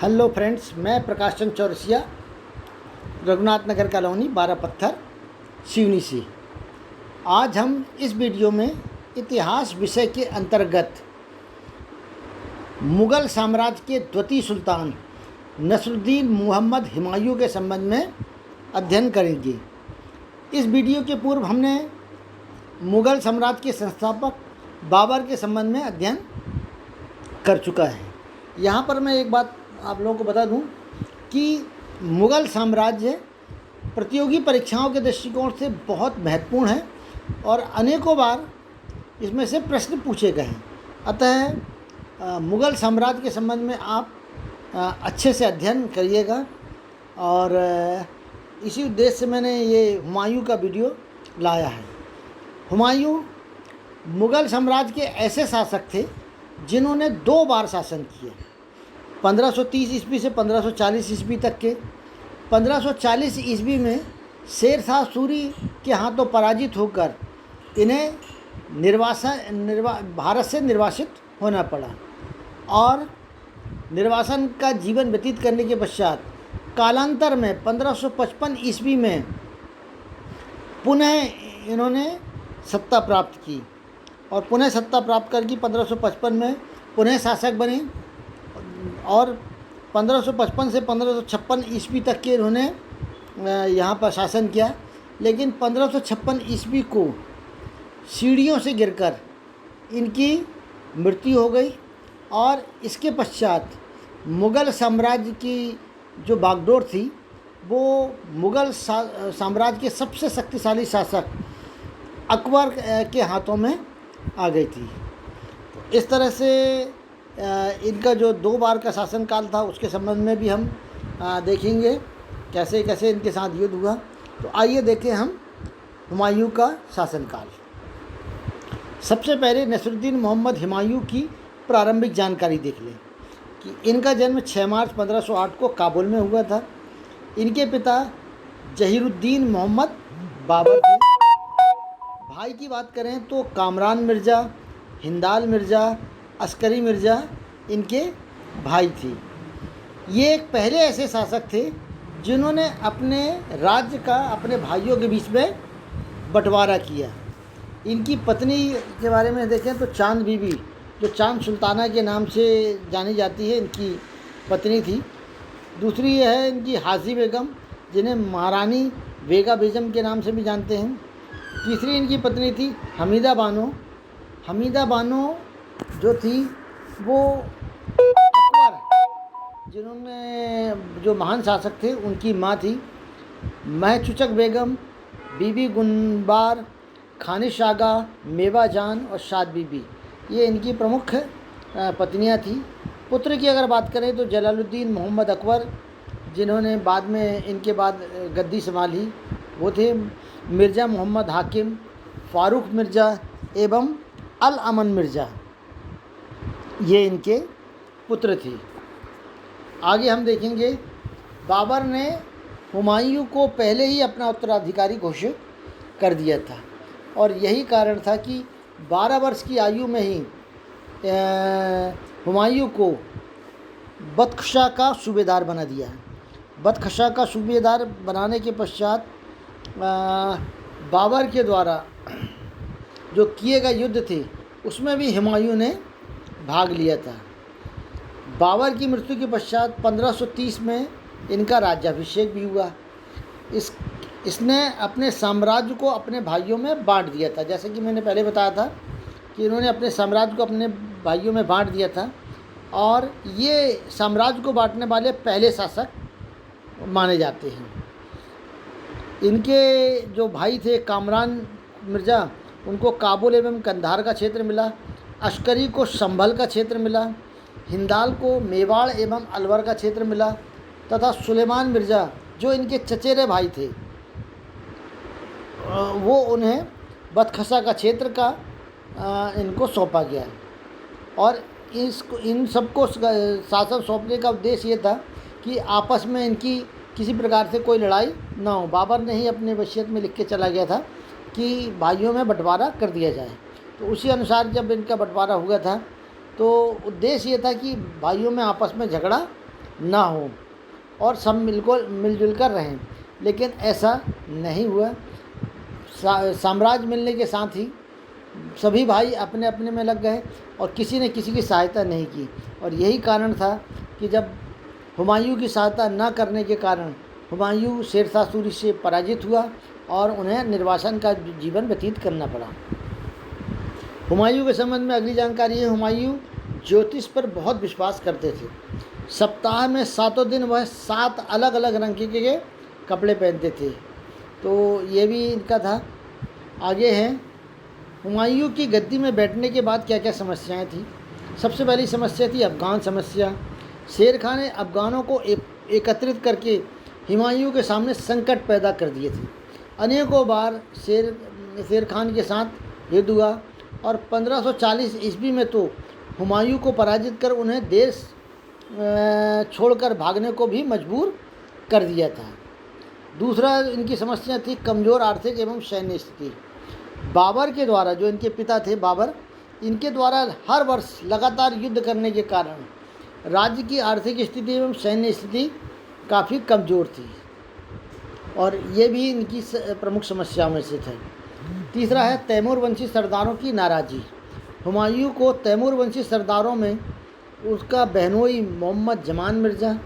Hello friends, मैं Prakash Chandra Chaurasia, Raghunath Nagar colony, 12 पत्थर, सिवनी से। आज हम इस वीडियो में इतिहास विषय के अंतर्गत मुग़ल साम्राज्य के द्वितीय सुल्तान नसरुद्दीन मोहम्मद हुमायूं के संबंध में अध्ययन करेंगे। इस वीडियो के पूर्व हमने मुग़ल साम्राज्य के संस्थापक बाबर के संबंध में अध्ययन कर चुका है। यहाँ पर मैं एक बात आप लोगों को बता दूं कि मुग़ल साम्राज्य प्रतियोगी परीक्षाओं के दृष्टिकोण से बहुत महत्वपूर्ण है और अनेकों बार इसमें से प्रश्न पूछे गए हैं। अतः मुग़ल साम्राज्य के संबंध में आप अच्छे से अध्ययन करिएगा और इसी उद्देश्य से मैंने ये हुमायूं का वीडियो लाया है। हुमायूं मुग़ल साम्राज्य के ऐसे शासक थे जिन्होंने 2 बार शासन किए, 1530 ईस्वी से 1540 ईस्वी तक के। 1540 ईस्वी में शेर शाह सूरी के हाथों पराजित होकर इन्हें भारत से निर्वासित होना पड़ा और निर्वासन का जीवन व्यतीत करने के पश्चात कालांतर में 1555 ईस्वी में पुनः इन्होंने सत्ता प्राप्त की और पुनः सत्ता प्राप्त करके 1555 में पुनः शासक बने और 1555 से 1556 ईस्वी तक के इन्होंने यहाँ पर शासन किया। लेकिन 1556 ईस्वी को सीढ़ियों से गिरकर इनकी मृत्यु हो गई और इसके पश्चात मुग़ल साम्राज्य की जो बागडोर थी वो मुग़ल साम्राज्य के सबसे शक्तिशाली शासक अकबर के हाथों में आ गई थी। इस तरह से इनका जो 2 बार का शासनकाल था उसके संबंध में भी हम देखेंगे कैसे कैसे इनके साथ युद्ध हुआ। तो आइए देखें हम हुमायूं का शासनकाल। सबसे पहले नसरुद्दीन मोहम्मद हुमायूं की प्रारंभिक जानकारी देख लें कि इनका जन्म 6 मार्च 1508 को काबुल में हुआ था। इनके पिता जहीरुद्दीन मोहम्मद बाबर थे। भाई की बात करें तो कामरान मिर्ज़ा, हिंदाल मिर्ज़ा, अस्करी मिर्ज़ा इनके भाई थे। ये एक पहले ऐसे शासक थे जिन्होंने अपने राज्य का अपने भाइयों के बीच में बंटवारा किया। इनकी पत्नी के बारे में देखें तो चांद बीबी, जो चांद सुल्ताना के नाम से जानी जाती है, इनकी पत्नी थी। दूसरी है इनकी हाजी बेगम, जिन्हें महारानी बेगा बेगम के नाम से भी जानते हैं। तीसरी इनकी पत्नी थी हमीदा बानो। हमीदा बानो जो थी वो अकबर, जिन्होंने जो महान शासक थे, उनकी माँ थी। महचुचक बेगम, बीबी गुनबार, खानिश आगा, मेवा जान और शाद बीबी, ये इनकी प्रमुख पत्नियाँ थी। पुत्र की अगर बात करें तो जलालुद्दीन मोहम्मद अकबर, जिन्होंने बाद में इनके बाद गद्दी संभाली, वो थे। मिर्ज़ा मोहम्मद हाकिम, फ़ारूक मिर्ज़ा एवं अल अमन मिर्ज़ा, ये इनके पुत्र थे। आगे हम देखेंगे बाबर ने हुमायूं को पहले ही अपना उत्तराधिकारी घोषित कर दिया था और यही कारण था कि 12 वर्ष की आयु में ही हुमायूं को बदख्शा का सूबेदार बना दिया। बदख्शा का सूबेदार बनाने के पश्चात बाबर के द्वारा जो किए गए युद्ध थे उसमें भी हुमायूं ने भाग लिया था। बाबर की मृत्यु के पश्चात 1530 में इनका राज्याभिषेक भी हुआ। इसने अपने साम्राज्य को अपने भाइयों में बांट दिया था। जैसे कि मैंने पहले बताया था कि इन्होंने अपने साम्राज्य को अपने भाइयों में बांट दिया था और ये साम्राज्य को बांटने वाले पहले शासक माने जाते हैं। इनके जो भाई थे कामरान मिर्ज़ा, उनको काबुल एवं कंधार का क्षेत्र मिला। अस्करी को संभल का क्षेत्र मिला। हिंदाल को मेवाड़ एवं अलवर का क्षेत्र मिला तथा सुलेमान मिर्ज़ा, जो इनके चचेरे भाई थे, वो उन्हें बदख्शा का क्षेत्र का इनको सौंपा गया और इन सबको शासन सौंपने का उद्देश्य ये था कि आपस में इनकी किसी प्रकार से कोई लड़ाई ना हो। बाबर ने ही अपने वसीयत में लिख के चला गया था कि भाइयों में बंटवारा कर दिया जाए। तो उसी अनुसार जब इनका बंटवारा हुआ था तो उद्देश्य ये था कि भाइयों में आपस में झगड़ा ना हो और सब मिलजुल कर रहें, लेकिन ऐसा नहीं हुआ। साम्राज्य मिलने के साथ ही सभी भाई अपने अपने में लग गए और किसी ने किसी की सहायता नहीं की। और यही कारण था कि जब हुमायूं की सहायता न करने के कारण हुमायूं शेरशाह सूरी से पराजित हुआ और उन्हें निर्वासन का जीवन व्यतीत करना पड़ा। हुमायूं के संबंध में अगली जानकारी है, हुमायूं ज्योतिष पर बहुत विश्वास करते थे। सप्ताह में 7 दिन वह 7 अलग अलग रंग के कपड़े पहनते थे। तो ये भी इनका था। आगे हैं, हुमायूं की गद्दी में बैठने के बाद क्या क्या समस्याएं थी। सबसे पहली समस्या थी अफ़गान समस्या। शेर खां ने अफ़गानों को एकत्रित करके हुमायूं के सामने संकट पैदा कर दिए थे। अनेकों बार शेर खान के साथ युद्ध हुआ और 1540 ईस्वी में तो हुमायूं को पराजित कर उन्हें देश छोड़कर भागने को भी मजबूर कर दिया था। दूसरा इनकी समस्या थी कमज़ोर आर्थिक एवं सैन्य स्थिति। बाबर के द्वारा, जो इनके पिता थे बाबर, इनके द्वारा हर वर्ष लगातार युद्ध करने के कारण राज्य की आर्थिक स्थिति एवं सैन्य स्थिति काफ़ी कमज़ोर थी और ये भी इनकी प्रमुख समस्याओं में से था। तीसरा है तैमूर वंशी सरदारों की नाराज़गी। हुमायूं को तैमूर वंशी सरदारों में उसका बहनोई मोहम्मद जमान मिर्ज़ा,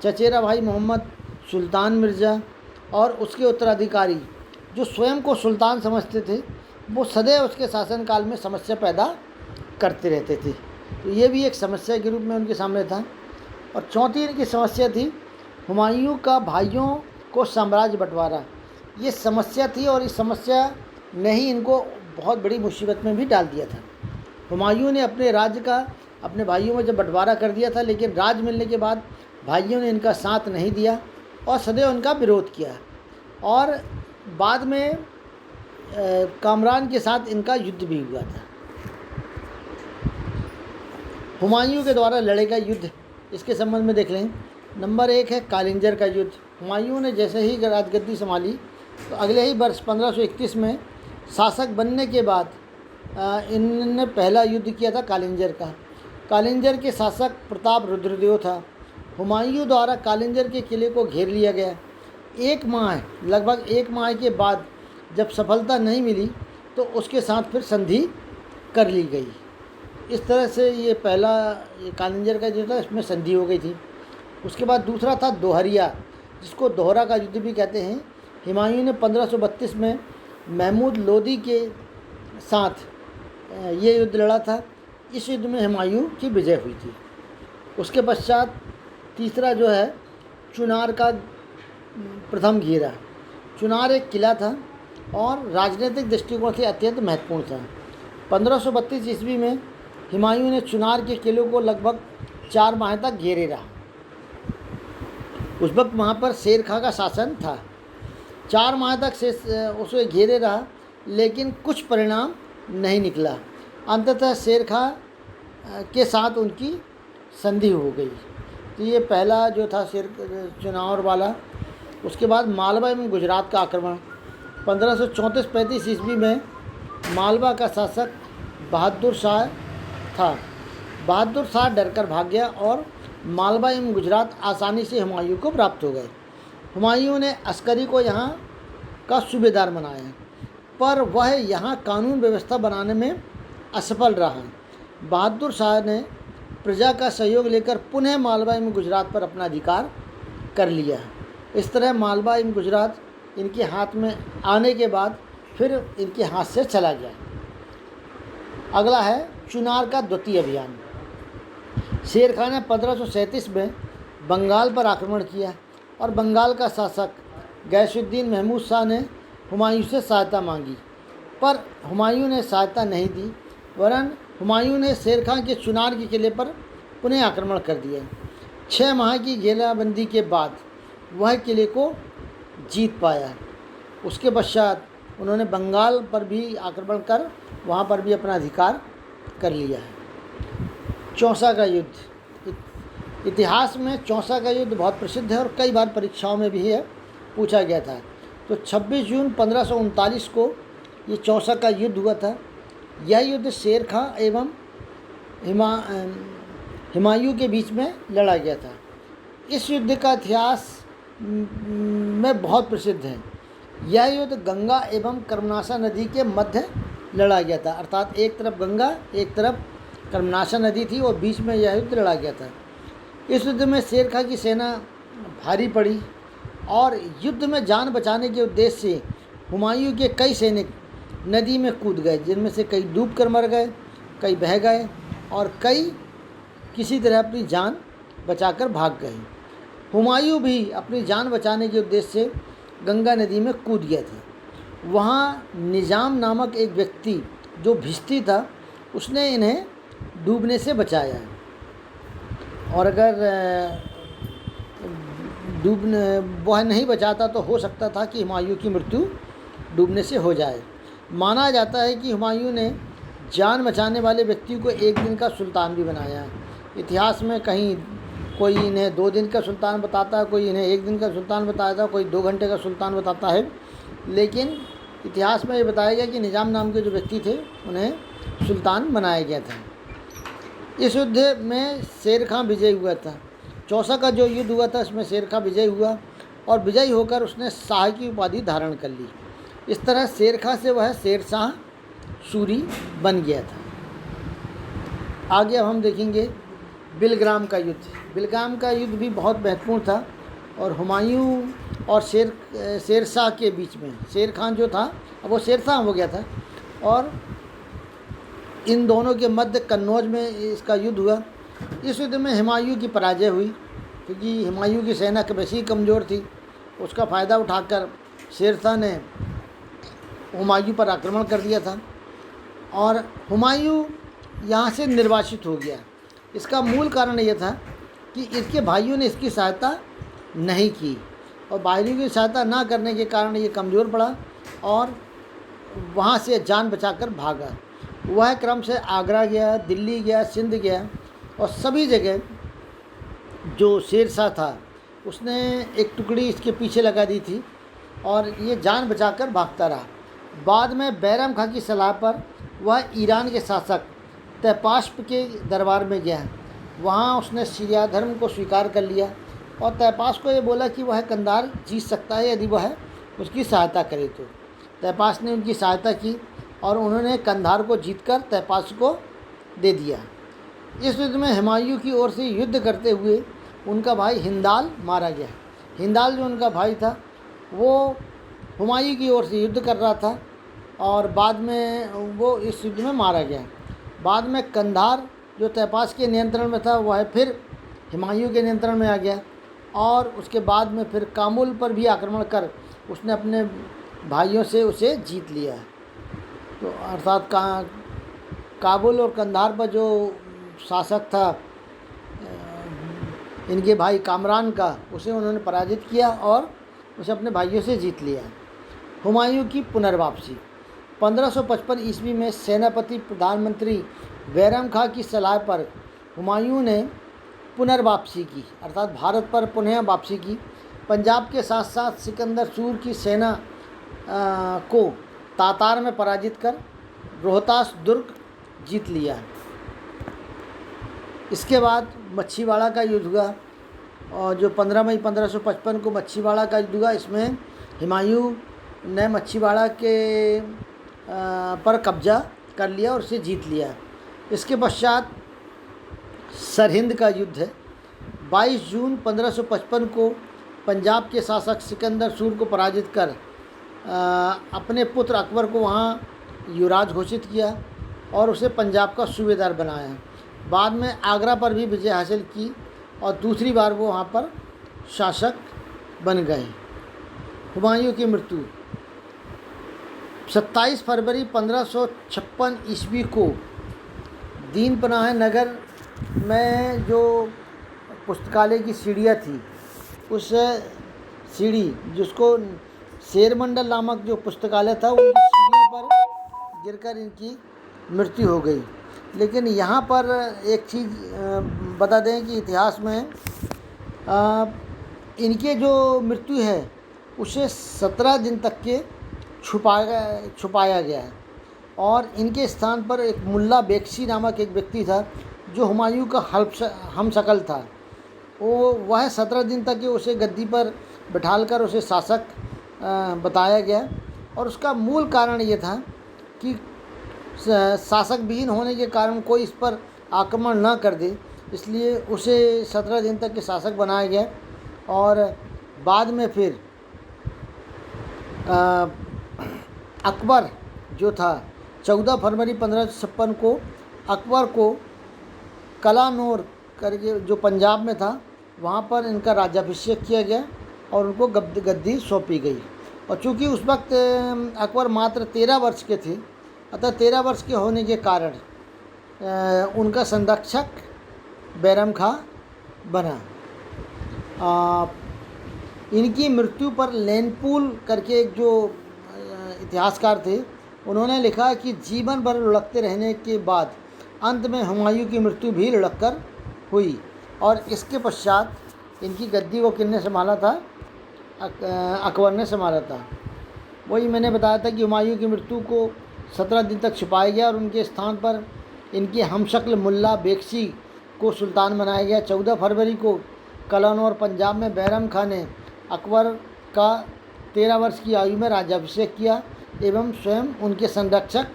चचेरा भाई मोहम्मद सुल्तान मिर्ज़ा और उसके उत्तराधिकारी जो स्वयं को सुल्तान समझते थे, वो सदैव उसके शासनकाल में समस्या पैदा करते रहते थे। तो ये भी एक समस्या के रूप में उनके सामने था। और चौथी इनकी समस्या थी हुमायूं का भाइयों को साम्राज्य बंटवारा। ये समस्या थी और इस समस्या ने ही इनको बहुत बड़ी मुसीबत में भी डाल दिया था। हुमायूं ने अपने राज्य का अपने भाइयों में जब बंटवारा कर दिया था, लेकिन राज मिलने के बाद भाइयों ने इनका साथ नहीं दिया और सदैव उनका विरोध किया और बाद में कामरान के साथ इनका युद्ध भी हुआ था। हुमायूं के द्वारा लड़े गए युद्ध, इसके संबंध में देख लें। नंबर 1 है कालिंजर का युद्ध। हुमायूं ने जैसे ही राजगद्दी संभाली तो अगले ही वर्ष 1531 में शासक बनने के बाद इन्होंने पहला युद्ध किया था कालिंजर का। कालिंजर के शासक प्रताप रुद्रदेव था। हुमायूं द्वारा कालिंजर के किले को घेर लिया गया। लगभग एक माह के बाद जब सफलता नहीं मिली तो उसके साथ फिर संधि कर ली गई। इस तरह से ये पहला कालिंजर का जो था इसमें संधि हो गई थी। उसके बाद दूसरा था दोहरिया, जिसको दोहरा का युद्ध भी कहते हैं। हुमायूं ने 1532 में महमूद लोदी के साथ ये युद्ध लड़ा था। इस युद्ध में हुमायूं की विजय हुई थी। उसके पश्चात तीसरा जो है चुनार का प्रथम घेरा। चुनार एक किला था और राजनीतिक दृष्टिकोण से अत्यंत महत्वपूर्ण था। 1532 ईस्वी में हुमायूं ने चुनार के किले को लगभग 4 माह तक घेरे रहा। उस वक्त वहाँ पर शेर खां का शासन था। 4 माह तक से उसे घेरे रहा, लेकिन कुछ परिणाम नहीं निकला। अंततः शेर खां के साथ उनकी संधि हो गई। तो ये पहला जो था चुनार वाला। उसके बाद मालवा एवं गुजरात का आक्रमण। 1534-35 ईस्वी में मालवा का शासक बहादुर शाह था। बहादुर शाह डरकर भाग गया और मालवा एवं गुजरात आसानी से हुमायूं को प्राप्त हो गए। हुमायूं ने अस्करी को यहाँ का सूबेदार बनाया, पर वह यहाँ कानून व्यवस्था बनाने में असफल रहा। बहादुर शाह ने प्रजा का सहयोग लेकर पुनः मालवा एवं गुजरात पर अपना अधिकार कर लिया। इस तरह मालवा एवं गुजरात इनके हाथ में आने के बाद फिर इनके हाथ से चला गया। अगला है चुनार का द्वितीय अभियान। शेर खां ने 1537 में बंगाल पर आक्रमण किया और बंगाल का शासक गैसुद्दीन महमूद शाह ने हुमायूं से सहायता मांगी, पर हुमायूं ने सहायता नहीं दी, वरन हुमायूं ने शेर खां के चुनार के किले पर पुनः आक्रमण कर दिया। 6 माह की घेराबंदी के बाद वह किले को जीत पाया। उसके पश्चात उन्होंने बंगाल पर भी आक्रमण कर वहाँ पर भी अपना अधिकार कर लिया है। चौसा का युद्ध। इतिहास में चौसा का युद्ध बहुत प्रसिद्ध है और कई बार परीक्षाओं में भी है पूछा गया था। तो 26 जून 1539 को ये चौसा का युद्ध हुआ था। यह युद्ध शेर खां एवं हुमायूं के बीच में लड़ा गया था। इस युद्ध का इतिहास में बहुत प्रसिद्ध है। यह युद्ध गंगा एवं कर्मनाशा नदी के मध्य लड़ा गया था, अर्थात एक तरफ गंगा एक तरफ कर्मनाशा नदी थी और बीच में यह युद्ध लड़ा गया था। इस युद्ध में शेर खां की सेना भारी पड़ी और युद्ध में जान बचाने के उद्देश्य से हुमायूं के कई सैनिक नदी में कूद गए, जिनमें से कई डूब कर मर गए, कई बह गए और कई किसी तरह अपनी जान बचाकर भाग गए। हुमायूं भी अपनी जान बचाने के उद्देश्य से गंगा नदी में कूद गया था। वहाँ निजाम नामक एक व्यक्ति जो भिश्ती था, उसने इन्हें डूबने से बचाया। और अगर वह नहीं बचाता तो हो सकता था कि हुमायूं की मृत्यु डूबने से हो जाए। माना जाता है कि हुमायूं ने जान बचाने वाले व्यक्ति को एक दिन का सुल्तान भी बनाया। इतिहास में कहीं कोई इन्हें 2 दिन का सुल्तान बताता है, कोई इन्हें 1 दिन का सुल्तान बताता है, कोई 2 घंटे का सुल्तान बताता है, लेकिन इतिहास में ये बताया गया कि निजाम नाम के जो व्यक्ति थे उन्हें सुल्तान बनाया गया था। इस युद्ध में शेर खां विजयी हुआ था। चौसा का जो युद्ध हुआ था इसमें शेर खां विजयी हुआ और विजयी होकर उसने शाह की उपाधि धारण कर ली। इस तरह शेर खां से वह शेरशाह सूरी बन गया था। आगे अब हम देखेंगे बिलग्राम का युद्ध। बिलग्राम का युद्ध भी बहुत महत्वपूर्ण था और हुमायूं और शेरशाह के बीच में, शेर खान जो था अब वो शेरशाह हो गया था और इन दोनों के मध्य कन्नौज में इसका युद्ध हुआ। इस युद्ध में हुमायूं की पराजय हुई क्योंकि हुमायूं की सेना वैसे ही कमज़ोर थी। उसका फ़ायदा उठाकर शेरशाह ने हुमायूं पर आक्रमण कर दिया था और हुमायूं यहाँ से निर्वासित हो गया। इसका मूल कारण ये था कि इसके भाइयों ने इसकी सहायता नहीं की और भाइयों की सहायता ना करने के कारण ये कमज़ोर पड़ा और वहाँ से जान बचाकर भागा। वह क्रम से आगरा गया, दिल्ली गया, सिंध गया और सभी जगह जो शेरशाह था उसने एक टुकड़ी इसके पीछे लगा दी थी और ये जान बचाकर भागता रहा। बाद में बैरम खां की सलाह पर वह ईरान के शासक तैपास्प के दरबार में गया। वहाँ उसने सीरिया धर्म को स्वीकार कर लिया और तैपास को ये बोला कि वह कंधार जीत सकता है यदि वह उसकी सहायता करे तो। तैपास ने उनकी सहायता की और उन्होंने कंधार को जीतकर तैपास को दे दिया। इस युद्ध में हुमायूं की ओर से युद्ध करते हुए उनका भाई हिंदाल मारा गया। हिंदाल जो उनका भाई था वो हुमायूं की ओर से युद्ध कर रहा था और बाद में वो इस युद्ध में मारा गया। बाद में कंधार जो तैपास के नियंत्रण में था वह फिर हुमायूं के नियंत्रण में आ गया और उसके बाद में फिर काबुल पर भी आक्रमण कर उसने अपने भाइयों से उसे जीत लिया। तो अर्थात काबुल और कंधार पर जो शासक था इनके भाई कामरान का, उसे उन्होंने पराजित किया और उसे अपने भाइयों से जीत लिया। हुमायूं की पुनर्वापसी 1555 ईस्वी में सेनापति प्रधानमंत्री बैरम खां की सलाह पर हुमायूं ने पुनर्वापसी की, अर्थात भारत पर पुनः वापसी की। पंजाब के साथ साथ सिकंदर सूर की सेना को तातार में पराजित कर रोहतास दुर्ग जीत लिया। इसके बाद मच्छीवाड़ा का युद्ध हुआ और जो 15 मई 1555 को मच्छीवाड़ा का युद्ध हुआ, इसमें हुमायूं ने मच्छीवाड़ा के पर कब्जा कर लिया और उसे जीत लिया। इसके पश्चात सरहिंद का युद्ध है। 22 जून 1555 को पंजाब के शासक सिकंदर सूर को पराजित कर अपने पुत्र अकबर को वहाँ युवराज घोषित किया और उसे पंजाब का सूबेदार बनाया। बाद में आगरा पर भी विजय हासिल की और दूसरी बार वो वहाँ पर शासक बन गए। हुमायूं की मृत्यु 27 फरवरी 1556 ईस्वी को दीन पनाह नगर में जो पुस्तकालय की सीढ़ियाँ थी, उस सीढ़ी जिसको शेरमंडल नामक जो पुस्तकालय था उनकी सीढ़ियों पर गिरकर इनकी मृत्यु हो गई। लेकिन यहाँ पर एक चीज़ बता दें कि इतिहास में इनके जो मृत्यु है उसे 17 दिन तक के छुपाया गया है और इनके स्थान पर एक मुल्ला बेक्सी नामक एक व्यक्ति था जो हुमायूं का हमशक्ल था वह 17 दिन तक उसे गद्दी पर बिठालकर उसे शासक बताया गया। और उसका मूल कारण ये था कि शासक विहीन होने के कारण कोई इस पर आक्रमण न कर दे, इसलिए उसे 17 दिन तक के शासक बनाया गया। और बाद में फिर अकबर जो था 14 फरवरी 1556 को अकबर को कलानौर करके जो पंजाब में था वहाँ पर इनका राज्याभिषेक किया गया और उनको गद्दी सौंपी गई। और चूँकि उस वक्त अकबर मात्र 13 वर्ष के थे, अतः 13 वर्ष के होने के कारण उनका संरक्षक बैरम खां बना। इनकी मृत्यु पर लैनपूल करके एक जो इतिहासकार थे, उन्होंने लिखा कि जीवन भर लुढ़कते रहने के बाद अंत में हुमायूं की मृत्यु भी लुढ़क कर हुई। और इसके पश्चात इनकी गद्दी को किसने संभाला था? अकबर ने संभाला था। वही मैंने बताया था कि हुमायूं की मृत्यु को 17 दिन तक छिपाया गया और उनके स्थान पर इनके हमशक्ल मुल्ला बेगसी को सुल्तान बनाया गया। 14 फरवरी को कलानौर पंजाब में बैरम खां ने अकबर का 13 वर्ष की आयु में राज्याभिषेक किया एवं स्वयं उनके संरक्षक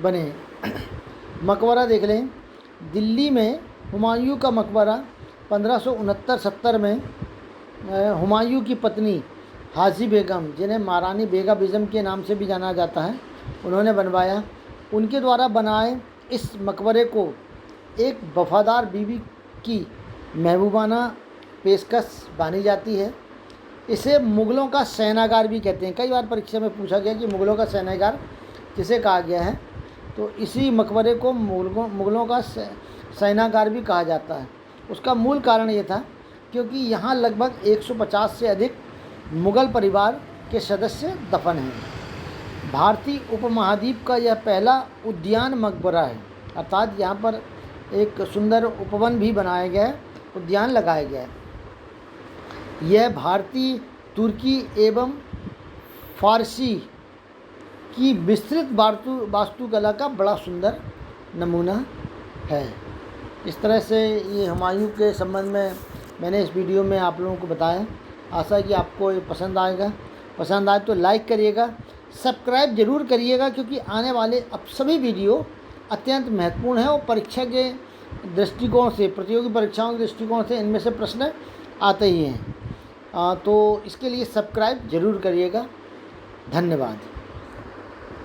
बने। मकबरा देख लें। दिल्ली में हुमायूं का मकबरा 1569-70 में हुमायूं की पत्नी हाजी बेगम, जिन्हें महारानी बेगम के नाम से भी जाना जाता है, उन्होंने बनवाया। उनके द्वारा बनाए इस मकबरे को एक वफादार बीवी की महबूबाना पेशकश मानी जाती है। इसे मुग़लों का शयनागार भी कहते हैं। कई बार परीक्षा में पूछा गया कि मुग़लों का शयनागार किसे कहा गया है, तो इसी मकबरे को मुग़लों का शयनागार भी कहा जाता है। उसका मूल कारण ये था क्योंकि यहाँ लगभग 150 से अधिक मुग़ल परिवार के सदस्य दफन हैं। भारतीय उपमहाद्वीप का यह पहला उद्यान मकबरा है, अर्थात यहाँ पर एक सुंदर उपवन भी बनाया गया है, उद्यान लगाया गया है। यह भारतीय, तुर्की एवं फारसी की विस्तृत वास्तुकला का बड़ा सुंदर नमूना है। इस तरह से ये हुमायूं के संबंध में मैंने इस वीडियो में आप लोगों को बताया। आशा है कि आपको ये पसंद आएगा। पसंद आए तो लाइक करिएगा, सब्सक्राइब ज़रूर करिएगा, क्योंकि आने वाले अब सभी वीडियो अत्यंत महत्वपूर्ण है और परीक्षा के दृष्टिकोण से, प्रतियोगी परीक्षाओं के दृष्टिकोण से इनमें से प्रश्न आते ही हैं। तो इसके लिए सब्सक्राइब ज़रूर करिएगा। धन्यवाद।